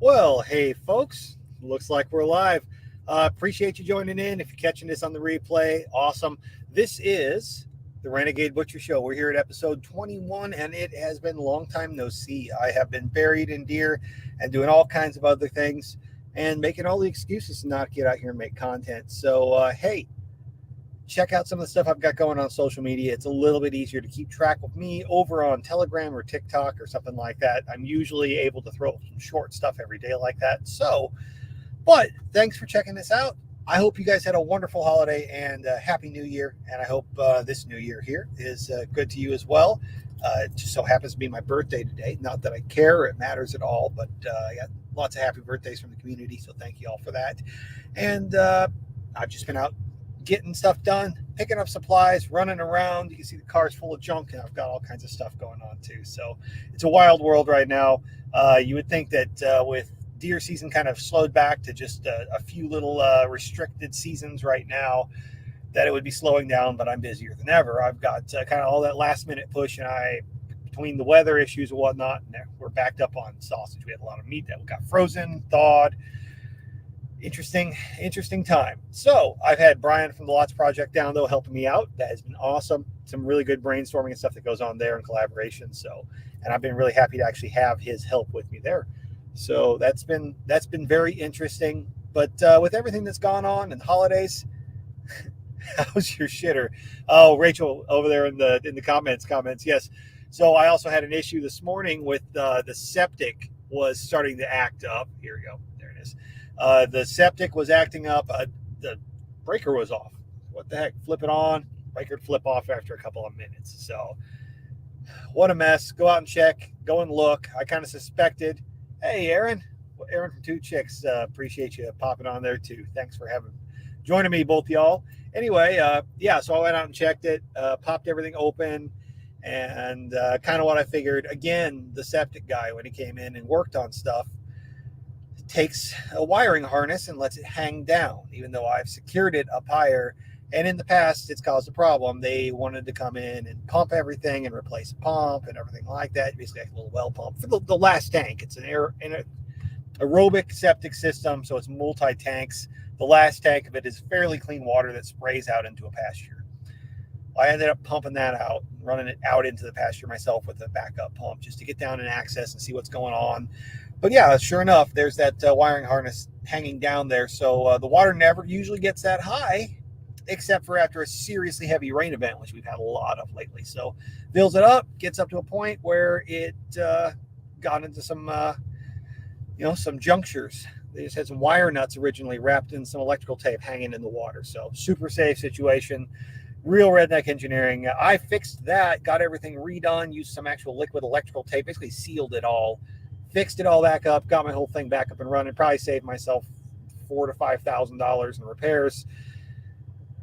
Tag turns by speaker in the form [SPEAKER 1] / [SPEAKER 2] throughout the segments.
[SPEAKER 1] Well, hey, folks, looks like we're live. Appreciate you joining in. If you're catching this on the replay, awesome. This is the Renegade Butcher Show. We're here at episode 21, and it has been a long time no see. I have been buried in deer and doing all kinds of other things and making all the excuses to not get out here and make content. So, hey, check out some of the stuff I've got going on social media. It's a little bit easier to keep track with me over on Telegram or TikTok or something like that. I'm usually able to throw some short stuff every day like that. So, but thanks for checking this out. I hope you guys had a wonderful holiday and a happy new year. And I hope this new year here is good to you as well. It just so happens to be my birthday today. Not that I care or it matters at all, but I got lots of happy birthdays from the community. So thank you all for that. And I've just been out getting stuff done, picking up supplies, running around. You can see the car's full of junk, and I've got all kinds of stuff going on too. So it's a wild world right now. You would think that with deer season kind of slowed back to just a few little restricted seasons right now, that it would be slowing down, but I'm busier than ever. I've got kind of all that last minute push, and between the weather issues and whatnot, and we're backed up on sausage. We had a lot of meat that got frozen, thawed. Interesting time. So I've had Brian from the Lots Project down though helping me out. That has been awesome. Some really good brainstorming and stuff that goes on there in collaboration. So, and I've been really happy to actually have his help with me there. So that's been very interesting. But with everything that's gone on and holidays, how's your shitter? Oh, Rachel over there in the comments. Yes. So I also had an issue this morning with the septic was starting to act up. Here we go. There it is. The septic was acting up. The breaker was off. What the heck? Flip it on. Breaker would flip off after a couple of minutes. So what a mess. Go out and check. Go and look. I kind of suspected. Hey, Aaron. Aaron from Two Chicks. Appreciate you popping on there too. Thanks for joining me, both y'all. Anyway, so I went out and checked it. Popped everything open. And kind of what I figured. Again, the septic guy, when he came in and worked on stuff, takes a wiring harness and lets it hang down, even though I've secured it up higher. And in the past, it's caused a problem. They wanted to come in and pump everything and replace a pump and everything like that. Basically, like a little well pump for the last tank. It's an aerobic septic system, so it's multi-tanks. The last tank of it is fairly clean water that sprays out into a pasture. I ended up pumping that out, running it out into the pasture myself with a backup pump just to get down and access and see what's going on. But yeah, sure enough, there's that wiring harness hanging down there. So the water never usually gets that high, except for after a seriously heavy rain event, which we've had a lot of lately. So fills it up, gets up to a point where it got into some junctures. They just had some wire nuts originally wrapped in some electrical tape hanging in the water. So super safe situation. Real redneck engineering. I fixed that, got everything redone, used some actual liquid electrical tape, basically sealed it all. Fixed it all back up, got my whole thing back up and running. Probably saved myself $4,000 to $5,000 in repairs.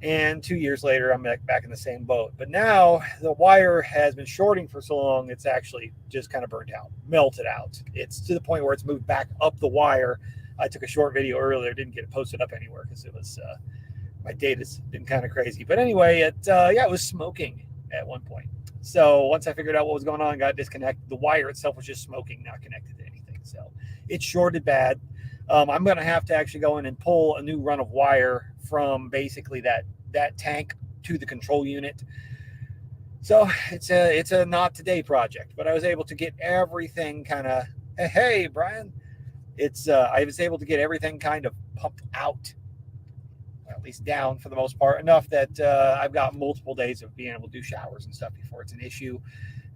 [SPEAKER 1] And 2 years later, I'm back in the same boat. But now the wire has been shorting for so long, it's actually just kind of burnt out, melted out. It's to the point where it's moved back up the wire. I took a short video earlier, didn't get it posted up anywhere because it was my data's been kind of crazy. But anyway, it was smoking at one point. So once I figured out what was going on, got disconnected. The wire itself was just smoking, not connected to anything. So it shorted bad. I'm going to have to actually go in and pull a new run of wire from basically that tank to the control unit. So it's a not today project, but I was able to get everything kind of, hey, Brian, I was able to get everything kind of pumped out, at least down for the most part, enough that I've got multiple days of being able to do showers and stuff before it's an issue,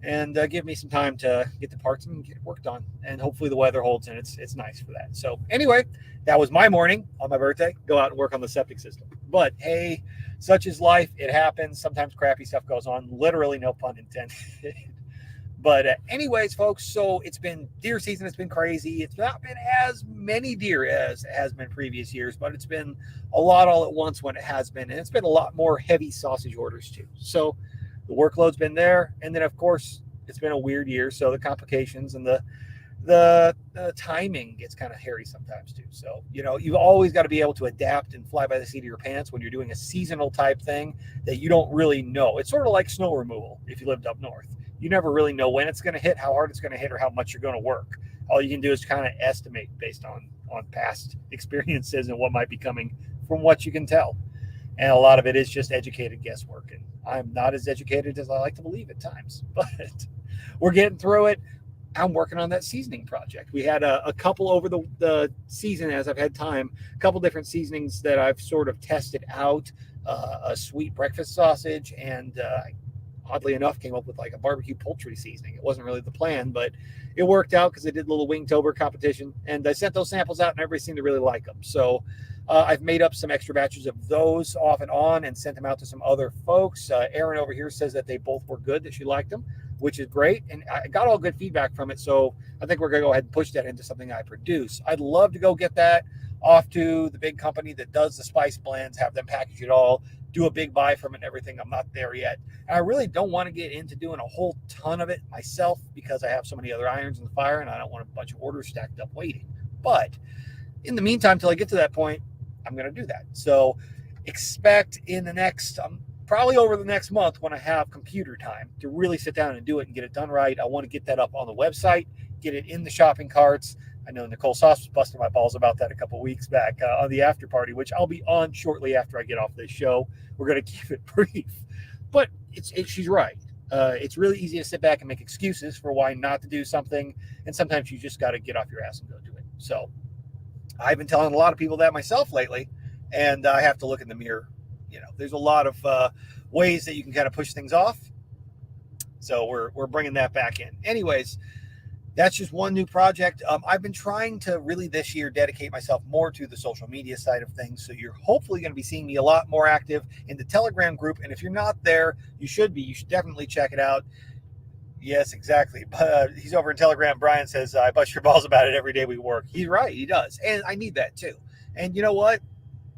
[SPEAKER 1] and give me some time to get the parts and get it worked on. And hopefully the weather holds and it's nice for that. So anyway, that was my morning on my birthday. Go out and work on the septic system. But hey, such is life. It happens. Sometimes crappy stuff goes on. Literally, no pun intended. But anyways, folks, so it's been deer season. It's been crazy. It's not been as many deer as it has been previous years, but it's been a lot all at once when it has been. And it's been a lot more heavy sausage orders too. So the workload's been there. And then, of course, it's been a weird year. So the complications and the timing gets kind of hairy sometimes too. So, you've always got to be able to adapt and fly by the seat of your pants when you're doing a seasonal type thing that you don't really know. It's sort of like snow removal if you lived up north. You never really know when it's going to hit, how hard it's going to hit, or how much you're going to work. All you can do is kind of estimate based on past experiences and what might be coming from what you can tell. And a lot of it is just educated guesswork. And I'm not as educated as I like to believe at times, but we're getting through it. I'm working on that seasoning project. We had a couple over the season as I've had time, a couple different seasonings that I've sort of tested out, a sweet breakfast sausage, and oddly enough came up with like a barbecue poultry seasoning. It wasn't really the plan, but it worked out because I did a little Wingtober competition, and I sent those samples out and everybody seemed to really like them. So I've made up some extra batches of those off and on and sent them out to some other folks. Erin over here says that they both were good, that she liked them, which is great. And I got all good feedback from it. So I think we're going to go ahead and push that into something I produce. I'd love to go get that off to the big company that does the spice blends, have them package it all, do a big buy from it and everything. I'm not there yet. And I really don't want to get into doing a whole ton of it myself because I have so many other irons in the fire and I don't want a bunch of orders stacked up waiting. But in the meantime, till I get to that point, I'm going to do that. So expect in the next, probably over the next month when I have computer time to really sit down and do it and get it done right. I want to get that up on the website, get it in the shopping carts. I know Nicole Sauce was busting my balls about that a couple of weeks back on the after party, which I'll be on shortly after I get off this show. We're going to keep it brief, but she's right. It's really easy to sit back and make excuses for why not to do something. And sometimes you just got to get off your ass and go do it. So I've been telling a lot of people that myself lately, and I have to look in the mirror. You know, there's a lot of ways that you can kind of push things off. So we're bringing that back in. Anyways, that's just one new project. I've been trying to really this year dedicate myself more to the social media side of things. So you're hopefully going to be seeing me a lot more active in the Telegram group. And if you're not there, you should be. You should definitely check it out. Yes, exactly. But he's over in Telegram. Brian says, I bust your balls about it every day we work. He's right. He does. And I need that too. And you know what?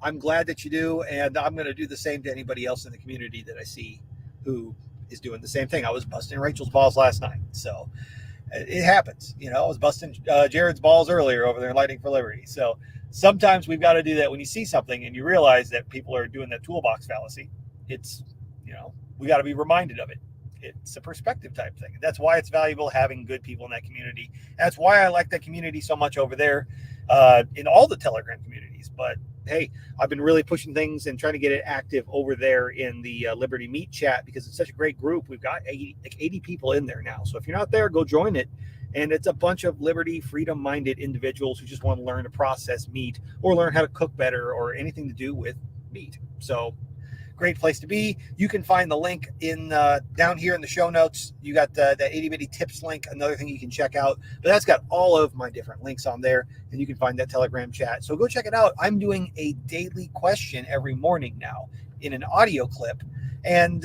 [SPEAKER 1] I'm glad that you do. And I'm going to do the same to anybody else in the community that I see who is doing the same thing. I was busting Rachel's balls last night. So it happens. You know, I was busting Jared's balls earlier over there in Lightning for Liberty. So sometimes we've got to do that when you see something and you realize that people are doing that toolbox fallacy. It's, you know, we got to be reminded of it. It's a perspective type thing. That's why it's valuable having good people in that community. That's why I like that community so much over there in all the Telegram communities. But hey, I've been really pushing things and trying to get it active over there in the Liberty Meat chat because it's such a great group. We've got 80 people in there now. So if you're not there, go join it. And it's a bunch of liberty, freedom-minded individuals who just want to learn to process meat or learn how to cook better or anything to do with meat. So great place to be. You can find the link in down here in the show notes. You got that itty bitty tips link, another thing you can check out. But that's got all of my different links on there, and you can find that Telegram chat. So go check it out. I'm doing a daily question every morning now in an audio clip, and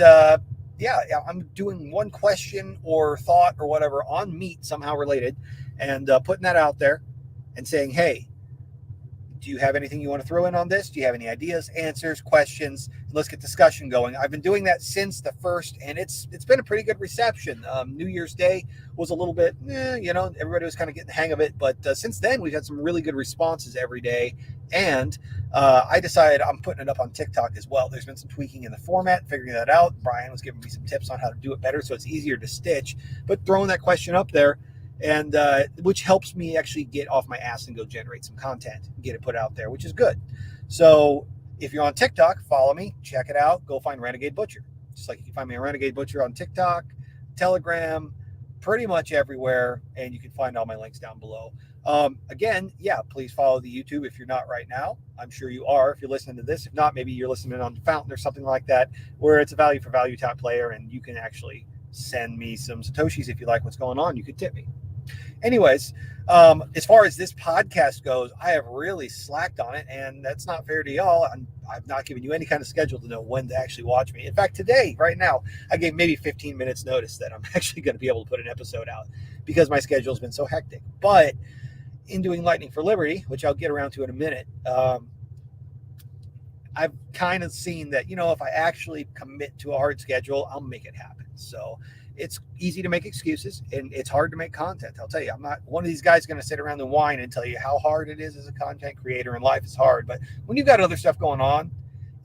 [SPEAKER 1] yeah, I'm doing one question or thought or whatever on meat somehow related, and putting that out there and saying, hey, do you have anything you want to throw in on this? Do you have any ideas, answers, questions? Let's get discussion going. I've been doing that since the first, and it's been a pretty good reception. New Year's Day was a little bit, you know, everybody was kind of getting the hang of it. But since then, we've had some really good responses every day. And I decided I'm putting it up on TikTok as well. There's been some tweaking in the format, figuring that out. Brian was giving me some tips on how to do it better so it's easier to stitch. But throwing that question up there, and which helps me actually get off my ass and go generate some content and get it put out there, which is good. So if you're on TikTok, follow me, check it out, go find Renegade Butcher. Just like you can find me on Renegade Butcher on TikTok, Telegram, pretty much everywhere, and you can find all my links down below. Again, yeah, please follow the YouTube if you're not right now. I'm sure you are if you're listening to this. If not, maybe you're listening on the Fountain or something like that, where it's a value for value type player, and you can actually send me some Satoshis if you like what's going on. You could tip me. Anyways, as far as this podcast goes, I have really slacked on it, and that's not fair to y'all. I've not given you any kind of schedule to know when to actually watch me. In fact, today, right now, I gave maybe 15 minutes notice that I'm actually going to be able to put an episode out because my schedule has been so hectic. But in doing Lightning for Liberty, which I'll get around to in a minute, I've kind of seen that, you know, if I actually commit to a hard schedule, I'll make it happen. So it's easy to make excuses and it's hard to make content. I'll tell you, I'm not one of these guys going to sit around and whine and tell you how hard it is as a content creator, and life is hard. But when you've got other stuff going on,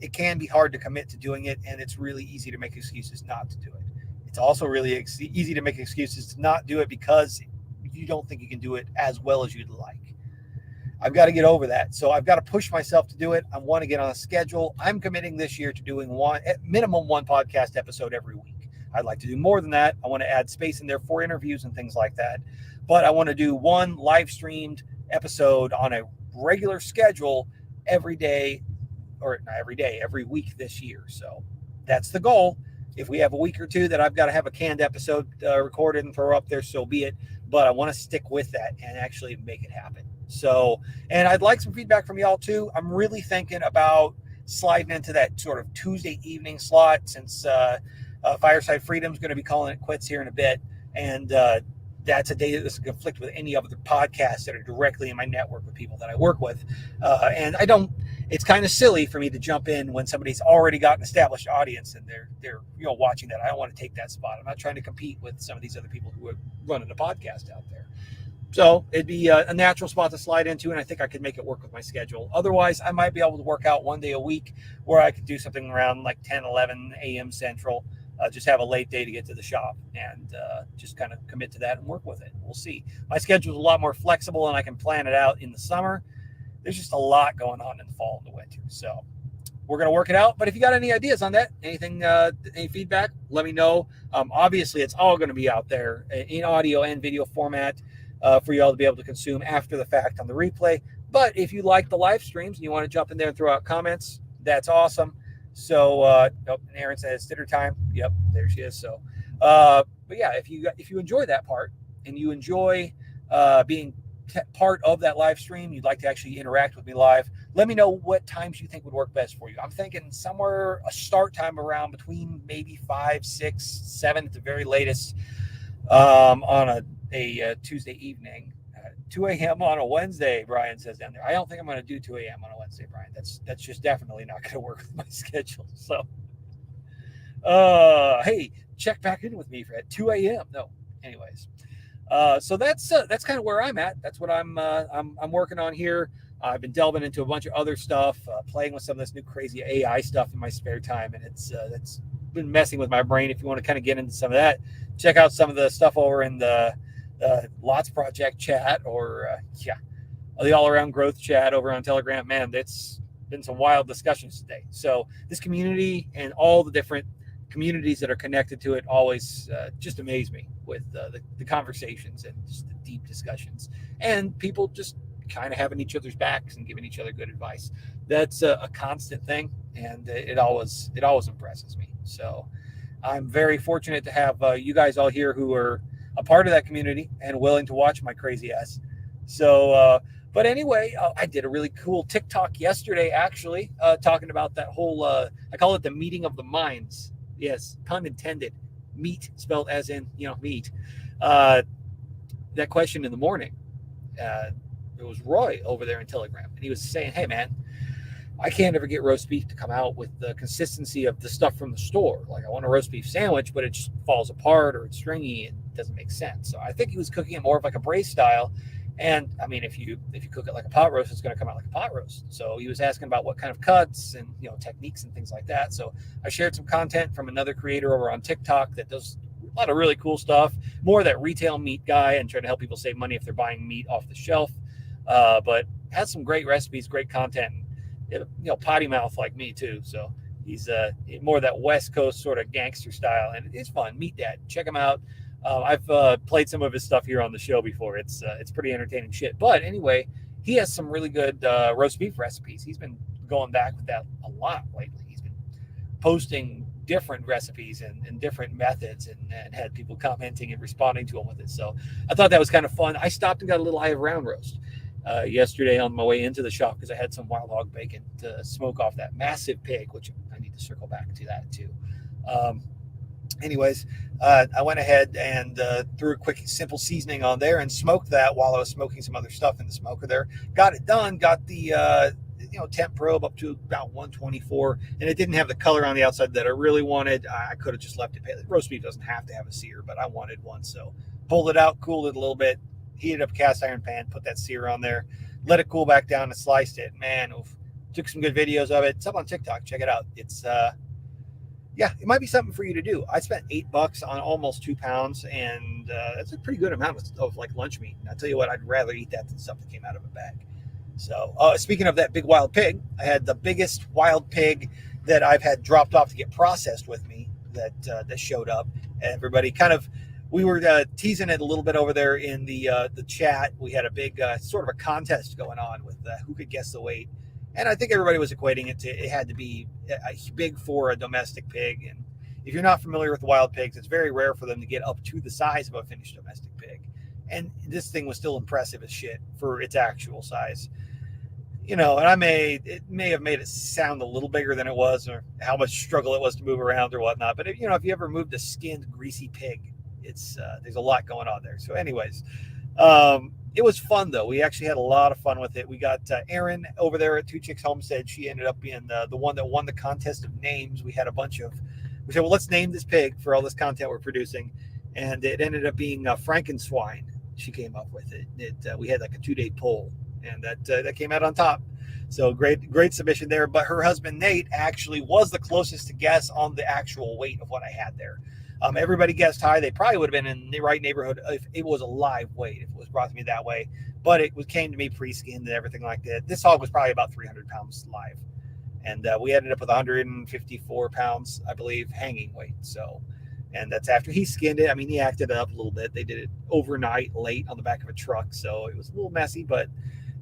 [SPEAKER 1] it can be hard to commit to doing it. And it's really easy to make excuses not to do it. It's also really easy to make excuses to not do it because you don't think you can do it as well as you'd like. I've got to get over that. So I've got to push myself to do it. I want to get on a schedule. I'm committing this year to doing at minimum one podcast episode every week. I'd like to do more than that. I want to add space in there for interviews and things like that. But I want to do one live streamed episode on a regular schedule every day, or not every day, every week this year. So that's the goal. If we have a week or two that I've got to have a canned episode recorded and throw up there, so be it. But I want to stick with that and actually make it happen. So, and I'd like some feedback from y'all too. I'm really thinking about sliding into that sort of Tuesday evening slot, since Fireside Freedom is going to be calling it quits here in a bit. And that's a day that doesn't conflict with any other podcasts that are directly in my network with people that I work with. And it's kind of silly for me to jump in when somebody's already got an established audience and they're watching that. I don't want to take that spot. I'm not trying to compete with some of these other people who are running a podcast out there. So it'd be a natural spot to slide into, and I think I could make it work with my schedule. Otherwise, I might be able to work out one day a week where I could do something around like 10, 11 a.m. Central, just have a late day to get to the shop and just kind of commit to that and work with it. We'll see. My schedule is a lot more flexible, and I can plan it out in the summer. There's just a lot going on in the fall and the winter. So we're going to work it out. But if you got any ideas on that, anything, any feedback, let me know. Obviously, it's all going to be out there in audio and video format for you all to be able to consume after the fact on the replay. But if you like the live streams and you want to jump in there and throw out comments, that's awesome. So, Aaron says dinner time. Yep, there she is. So, but yeah, if you enjoy that part and you enjoy being part of that live stream, you'd like to actually interact with me live, let me know what times you think would work best for you. I'm thinking somewhere a start time around between maybe 5, 6, 7 at the very latest on a Tuesday evening. 2 a.m. on a Wednesday, Brian says down there. I don't think I'm going to do 2 a.m. on a Wednesday, Brian. That's just definitely not going to work with my schedule. So, hey, check back in with me at 2 a.m. No, anyways. So that's kind of where I'm at. That's what I'm working on here. I've been delving into a bunch of other stuff, playing with some of this new crazy AI stuff in my spare time, and that's been messing with my brain. If you want to kind of get into some of that, check out some of the stuff over in the Lots Project chat, or the All Around Growth chat over on Telegram. Man, it's been some wild discussions today. So this community and all the different communities that are connected to it always just amaze me with the conversations and just the deep discussions, and people just kind of having each other's backs and giving each other good advice. That's a constant thing, and it always impresses me. So I'm very fortunate to have you guys all here who are a part of that community and willing to watch my crazy ass. So, but anyway, I did a really cool TikTok yesterday, actually, talking about that whole, I call it the meeting of the minds. Yes, pun intended. Meat, spelled as in, meat. That question in the morning. It was Roy over there in Telegram, and he was saying, hey, man, I can't ever get roast beef to come out with the consistency of the stuff from the store. Like, I want a roast beef sandwich, but it just falls apart or it's stringy and doesn't make sense. So I think he was cooking it more of like a braised style. And I mean, if you cook it like a pot roast, it's going to come out like a pot roast. So he was asking about what kind of cuts and techniques and things like that. So I shared some content from another creator over on TikTok that does a lot of really cool stuff, more of that retail meat guy, and trying to help people save money if they're buying meat off the shelf. But has some great recipes, great content. Potty mouth like me too. So he's more that West Coast sort of gangster style, and it's fun. Meet Dad, check him out. I've played some of his stuff here on the show before. It's pretty entertaining shit. But anyway, he has some really good roast beef recipes. He's been going back with that a lot lately. He's been posting different recipes and different methods, and had people commenting and responding to him with it. So I thought that was kind of fun. I stopped and got a little eye of round roast yesterday on my way into the shop because I had some wild hog bacon to smoke off that massive pig, which I need to circle back to that too. Anyways, I went ahead and threw a quick, simple seasoning on there and smoked that while I was smoking some other stuff in the smoker there. Got it done, got the temp probe up to about 124, and it didn't have the color on the outside that I really wanted. I could have just left it. Roast beef doesn't have to have a sear, but I wanted one, so pulled it out, cooled it a little bit, heated up a cast iron pan, put that sear on there, let it cool back down, and sliced it. Man, took some good videos of it. It's up on TikTok. Check it out. It's yeah, it might be something for you to do. I spent $8 on almost 2 pounds, and that's a pretty good amount of like lunch meat. And I'll tell you what, I'd rather eat that than stuff that came out of a bag. So, speaking of that big wild pig, I had the biggest wild pig that I've had dropped off to get processed with me that showed up. Everybody kind of, we were teasing it a little bit over there in the chat. We had a big sort of a contest going on with who could guess the weight. And I think everybody was equating it to, it had to be big for a domestic pig. And if you're not familiar with wild pigs, it's very rare for them to get up to the size of a finished domestic pig. And this thing was still impressive as shit for its actual size. And it may have made it sound a little bigger than it was, or how much struggle it was to move around or whatnot. But if you ever moved a skinned, greasy pig, it's there's a lot going on there. So anyways, it was fun though. We actually had a lot of fun with it. We got Erin over there at Two Chicks Homestead. She ended up being the one that won the contest of names. We had we said, well, let's name this pig for all this content we're producing. And it ended up being Frankenswine. She came up with it. We had like a 2-day poll, and that came out on top. So great submission there. But her husband, Nate, actually was the closest to guess on the actual weight of what I had there. Everybody guessed high. They probably would have been in the right neighborhood if it was a live weight, if it was brought to me that way. But it came to me pre-skinned and everything like that. This hog was probably about 300 pounds live. And we ended up with 154 pounds, I believe, hanging weight. So, and that's after he skinned it. I mean, he acted it up a little bit. They did it overnight, late on the back of a truck. So it was a little messy, but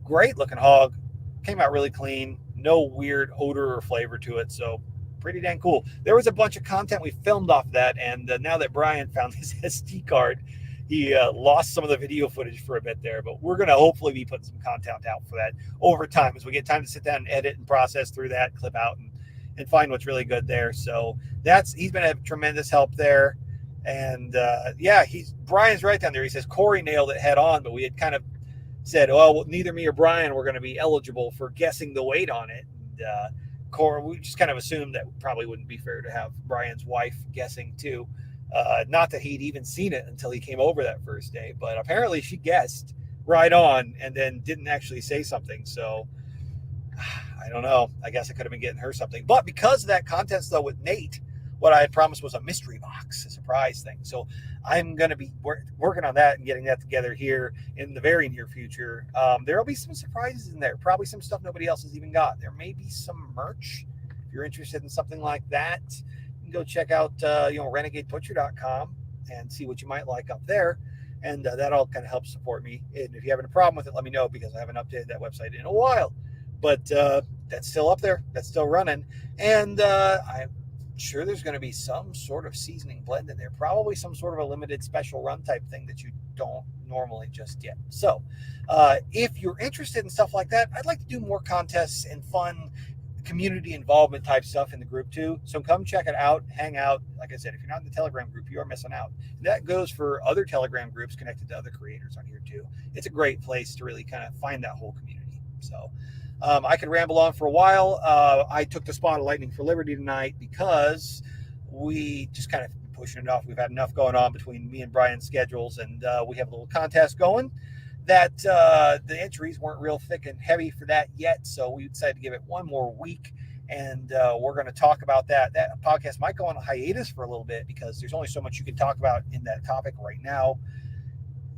[SPEAKER 1] great looking hog. Came out really clean. No weird odor or flavor to it. So pretty dang cool. There was a bunch of content we filmed off that, and now that Brian found his SD card, he lost some of the video footage for a bit there, but we're going to hopefully be putting some content out for that over time as we get time to sit down and edit and process through that, clip out, and find what's really good there. So he's been a tremendous help there. And Brian's right down there. He says Corey nailed it head on, but we had kind of said, well, neither me or Brian were going to be eligible for guessing the weight on it. And we just kind of assumed that probably wouldn't be fair to have Brian's wife guessing too. Not that he'd even seen it until he came over that first day, but apparently she guessed right on and then didn't actually say something. So I don't know. I guess I could have been getting her something. But because of that contest though with Nate, what I had promised was a mystery box, a surprise thing. So I'm going to be working on that and getting that together here in the very near future. There will be some surprises in there. Probably some stuff nobody else has even got. There may be some merch. If you're interested in something like that, you can go check out renegadebutcher.com and see what you might like up there. And that'll kind of help support me. And if you're having a problem with it, let me know, because I haven't updated that website in a while. But that's still up there. That's still running. And I'm sure there's going to be some sort of seasoning blend in there, probably some sort of a limited special run type thing that you don't normally just get. So if you're interested in stuff like that, I'd like to do more contests and fun community involvement type stuff in the group too. So come check it out, hang out. Like I said, if you're not in the Telegram group, you are missing out. And that goes for other Telegram groups connected to other creators on here too. It's a great place to really kind of find that whole community. So I could ramble on for a while. I took the spot of Lightning for Liberty tonight because we just kind of pushing it off. We've had enough going on between me and Brian's schedules, and we have a little contest going that the entries weren't real thick and heavy for that yet. So we decided to give it one more week, and we're going to talk about that. That podcast might go on a hiatus for a little bit because there's only so much you can talk about in that topic right now,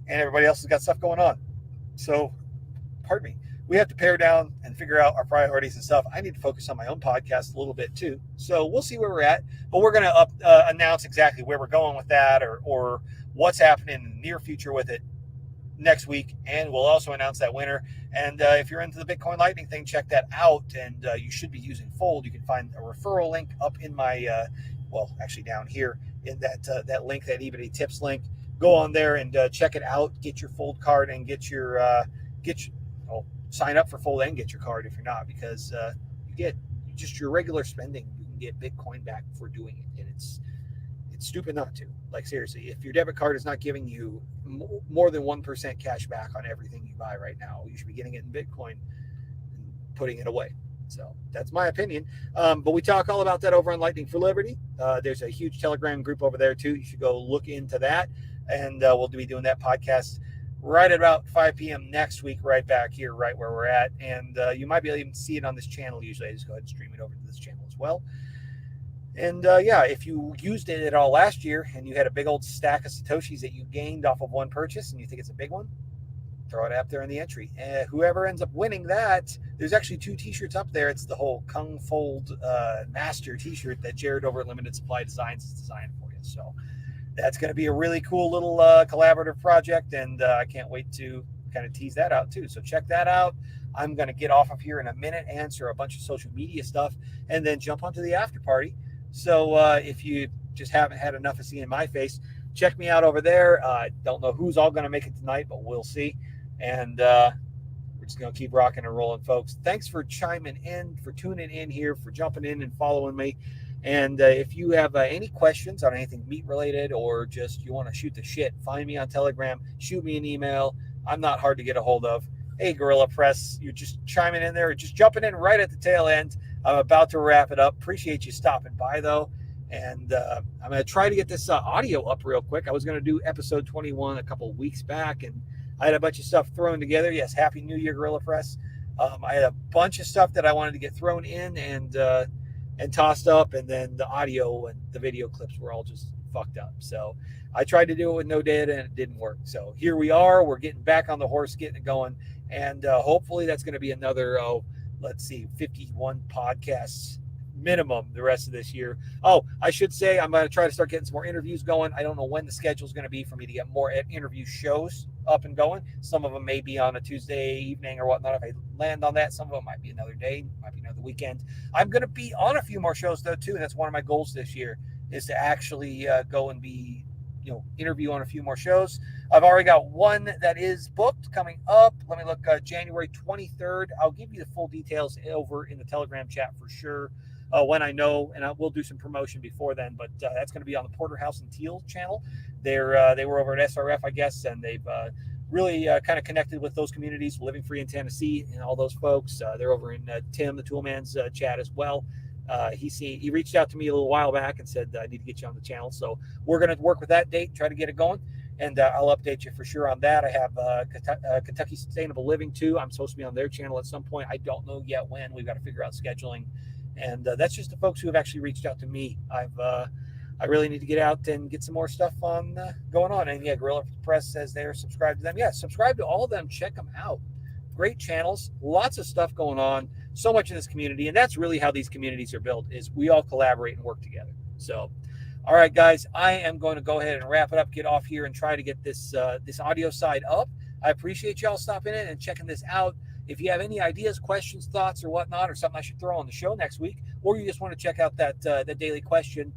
[SPEAKER 1] and everybody else has got stuff going on. So, pardon me. We have to pare down and figure out our priorities and stuff. I need to focus on my own podcast a little bit too. So we'll see where we're at, but we're going to announce exactly where we're going with that or what's happening in the near future with it next week. And we'll also announce that winner. And if you're into the Bitcoin Lightning thing, check that out. And you should be using Fold. You can find a referral link up in my, actually down here in that link, that eBay tips link. Go on there and check it out. Get your Fold card and sign up for Fold and get your card if you're not, because you get just your regular spending. You can get Bitcoin back for doing it, and it's stupid not to. Like, seriously, if your debit card is not giving you more than 1% cash back on everything you buy right now, you should be getting it in Bitcoin and putting it away. So that's my opinion. But we talk all about that over on Lightning for Liberty. There's a huge Telegram group over there too. You should go look into that, and we'll be doing that podcast right at about 5 p.m. next week, right back here, right where we're at. And you might be able to even see it on this channel. Usually I just go ahead and stream it over to this channel as well. And yeah, if you used it at all last year and you had a big old stack of Satoshis that you gained off of one purchase and you think it's a big one, throw it out there in the entry. And whoever ends up winning that, there's actually 2 t-shirts up there. It's the whole Kung Fold Master t-shirt that Jared over at Limited Supply Designs is designing for you. So that's going to be a really cool little collaborative project, and I can't wait to kind of tease that out too. So check that out. I'm going to get off of here in a minute, answer a bunch of social media stuff, and then jump onto the after party. So if you just haven't had enough of seeing my face, check me out over there. Don't know who's all going to make it tonight, but we'll see. And we're just going to keep rocking and rolling, folks. Thanks for chiming in, for tuning in here, for jumping in and following me. And if you have any questions on anything meat related, or just you want to shoot the shit, find me on Telegram, shoot me an email. I'm not hard to get a hold of. Hey, Gorilla Press, you're just chiming in there, just jumping in right at the tail end. I'm about to wrap it up. Appreciate you stopping by, though. And I'm going to try to get this audio up real quick. I was going to do episode 21 a couple of weeks back, and I had a bunch of stuff thrown together. Yes, Happy New Year, Gorilla Press. I had a bunch of stuff that I wanted to get thrown in and tossed up, and then the audio and the video clips were all just fucked up. So I tried to do it with no data, and it didn't work. So here we are. We're getting back on the horse, getting it going. And hopefully that's going to be another, 51 podcasts minimum the rest of this year. Oh, I should say I'm going to try to start getting some more interviews going. I don't know when the schedule is going to be for me to get more interview shows up and going. Some of them may be on a Tuesday evening or whatnot. If I land on that, some of them might be another day, might be another weekend. I'm going to be on a few more shows though too. And that's one of my goals this year, is to actually go and be, interview on a few more shows. I've already got one that is booked coming up. Let me look, January 23rd. I'll give you the full details over in the Telegram chat for sure when I know, and I will do some promotion before then, but that's going to be on the Porterhouse and Teal channel. They were over at SRF, I guess, and they've really kind of connected with those communities, Living Free in Tennessee and all those folks. They're over in Tim, the Toolman's chat as well. He reached out to me a little while back and said, I need to get you on the channel. So we're going to work with that date, try to get it going. And I'll update you for sure on that. I have Kentucky Sustainable Living too. I'm supposed to be on their channel at some point. I don't know yet when. We've got to figure out scheduling. And that's just the folks who have actually reached out to me. I really need to get out and get some more stuff on going on. And yeah, Gorilla Press says they're subscribed to them. Yeah, subscribe to all of them. Check them out. Great channels. Lots of stuff going on. So much in this community. And that's really how these communities are built, is we all collaborate and work together. So, all right, guys, I am going to go ahead and wrap it up, get off here and try to get this audio side up. I appreciate y'all stopping in and checking this out. If you have any ideas, questions, thoughts, or whatnot, or something I should throw on the show next week, or you just want to check out that daily question,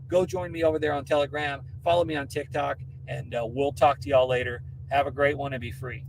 [SPEAKER 1] go join me over there on Telegram. Follow me on TikTok, and we'll talk to y'all later. Have a great one and be free.